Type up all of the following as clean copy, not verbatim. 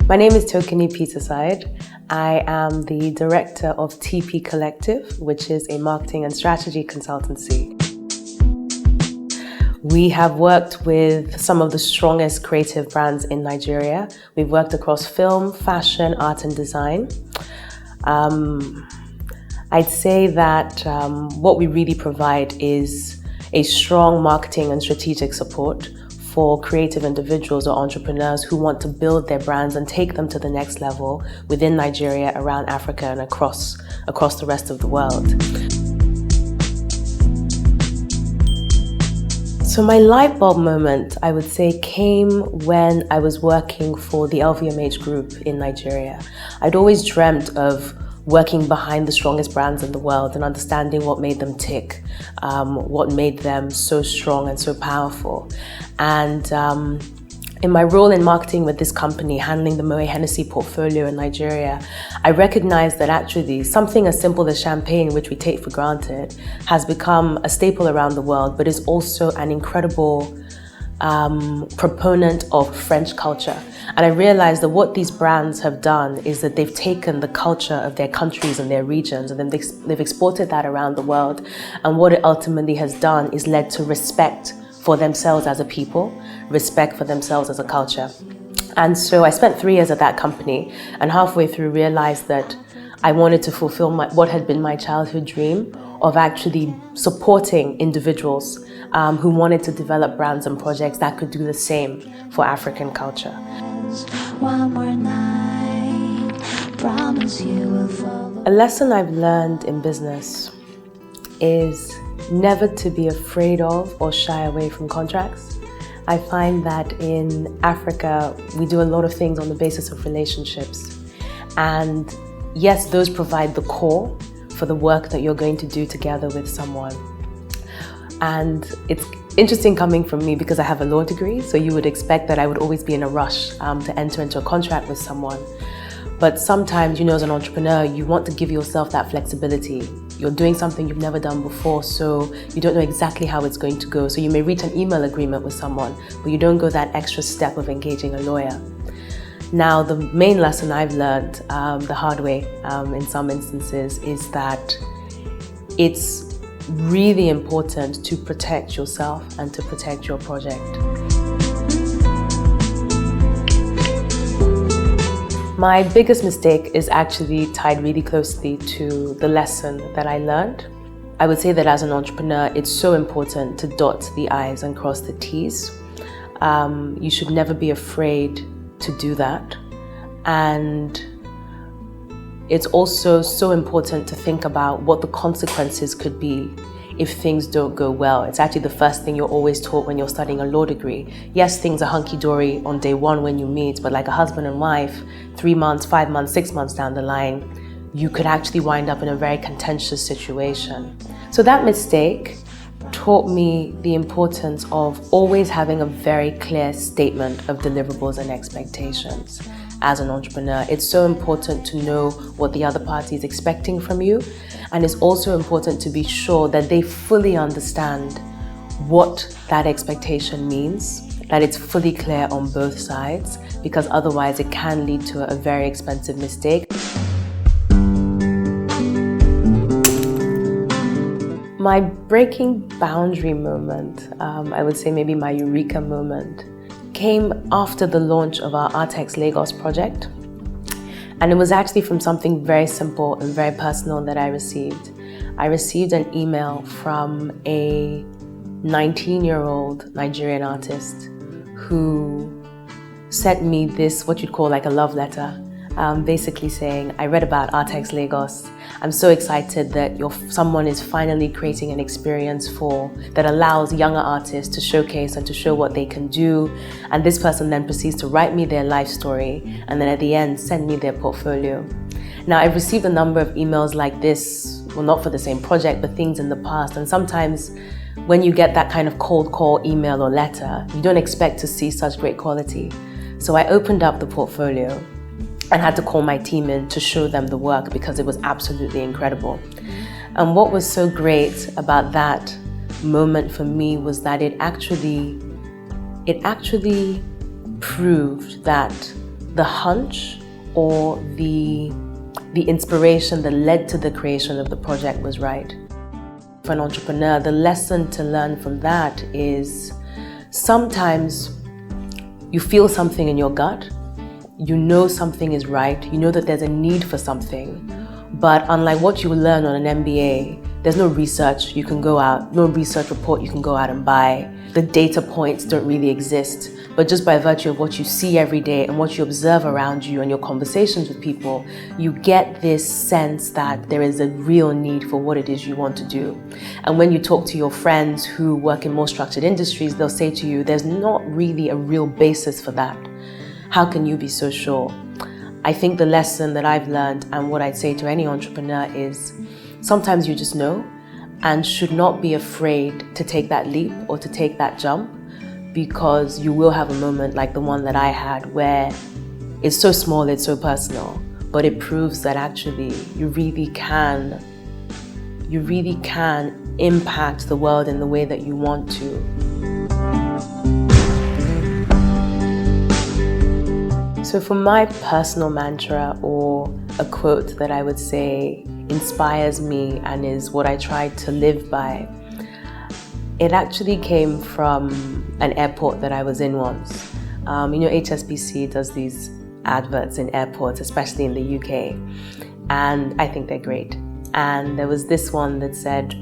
My name is Tokini Peterside. I am the director of TP Collective, which is a marketing and strategy consultancy. We have worked with some of the strongest creative brands in Nigeria. We've worked across film, fashion, art and design. I'd say that what we really provide is a strong marketing and strategic support for creative individuals or entrepreneurs who want to build their brands and take them to the next level within Nigeria, around Africa and across the rest of the world. So my light bulb moment, I would say, came when I was working for the LVMH group in Nigeria. I'd always dreamt of working behind the strongest brands in the world and understanding what made them tick, what made them so strong and so powerful. And in my role in marketing with this company, handling the Moët Hennessy portfolio in Nigeria, I recognized that actually something as simple as champagne, which we take for granted, has become a staple around the world, but is also an incredible proponent of French culture. And I realized that what these brands have done is that they've taken the culture of their countries and their regions, and then they've exported that around the world. And what it ultimately has done is led to respect for themselves as a people, respect for themselves as a culture. And so I spent 3 years at that company, and halfway through realized that I wanted to fulfill what had been my childhood dream of actually supporting individuals who wanted to develop brands and projects that could do the same for African culture. One more night, promise you will follow. A lesson I've learned in business is never to be afraid of or shy away from contracts. I find that in Africa, we do a lot of things on the basis of relationships. And yes, those provide the core for the work that you're going to do together with someone. And it's interesting coming from me because I have a law degree, so you would expect that I would always be in a rush to enter into a contract with someone. But sometimes, as an entrepreneur, you want to give yourself that flexibility. You're doing something you've never done before, so you don't know exactly how it's going to go. So you may reach an email agreement with someone, but you don't go that extra step of engaging a lawyer. Now, the main lesson I've learned the hard way in some instances is that it's really important to protect yourself and to protect your project. My biggest mistake is actually tied really closely to the lesson that I learned. I would say that as an entrepreneur, it's so important to dot the I's and cross the T's. You should never be afraid to do that. And it's also so important to think about what the consequences could be if things don't go well. It's actually the first thing you're always taught when you're studying a law degree. Yes, things are hunky-dory on day one when you meet, but like a husband and wife, 3 months, 5 months, 6 months down the line, you could actually wind up in a very contentious situation. So that mistake taught me the importance of always having a very clear statement of deliverables and expectations. As an entrepreneur, it's so important to know what the other party is expecting from you, and it's also important to be sure that they fully understand what that expectation means, that it's fully clear on both sides, because otherwise it can lead to a very expensive mistake. My breaking boundary moment, I would say maybe my Eureka moment, came after the launch of our Artex Lagos project. And it was actually from something very simple and very personal that I received. I received an email from a 19-year-old Nigerian artist who sent me this, what you'd call like a love letter, basically saying, I read about Artex Lagos. I'm so excited that someone is finally creating an experience that allows younger artists to showcase and to show what they can do. And this person then proceeds to write me their life story and then at the end send me their portfolio. Now, I've received a number of emails like this, well, not for the same project, but things in the past. And sometimes when you get that kind of cold call email or letter, you don't expect to see such great quality. So I opened up the portfolio and had to call my team in to show them the work because it was absolutely incredible. And what was so great about that moment for me was that it actually proved that the hunch or the inspiration that led to the creation of the project was right. For an entrepreneur, the lesson to learn from that is sometimes you feel something in your gut, you know something is right, you know that there's a need for something, but unlike what you learn on an MBA, there's no research you can go out, no research report you can go out and buy. The data points don't really exist, but just by virtue of what you see every day and what you observe around you and your conversations with people, you get this sense that there is a real need for what it is you want to do. And when you talk to your friends who work in more structured industries, they'll say to you, there's not really a real basis for that. How can you be so sure? I think the lesson that I've learned and what I'd say to any entrepreneur is sometimes you just know and should not be afraid to take that leap or to take that jump, because you will have a moment like the one that I had where it's so small, it's so personal, but it proves that actually you really can impact the world in the way that you want to. So for my personal mantra, or a quote that I would say inspires me and is what I try to live by, it actually came from an airport that I was in once. HSBC does these adverts in airports, especially in the UK, and I think they're great. And there was this one that said,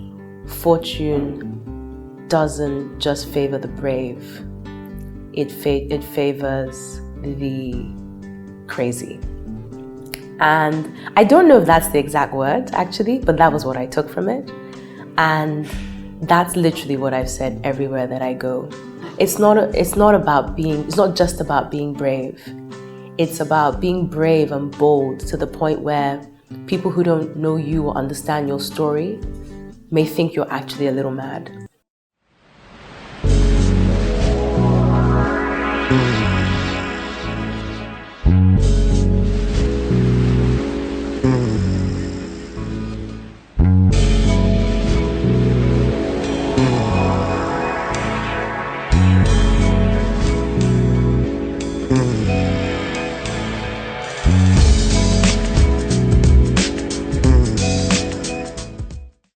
fortune doesn't just favor the brave, it favors the crazy. And I don't know if that's the exact word actually, but that was what I took from it. And that's literally what I've said everywhere that I go. It's not just about being brave. It's about being brave and bold to the point where people who don't know you or understand your story may think you're actually a little mad.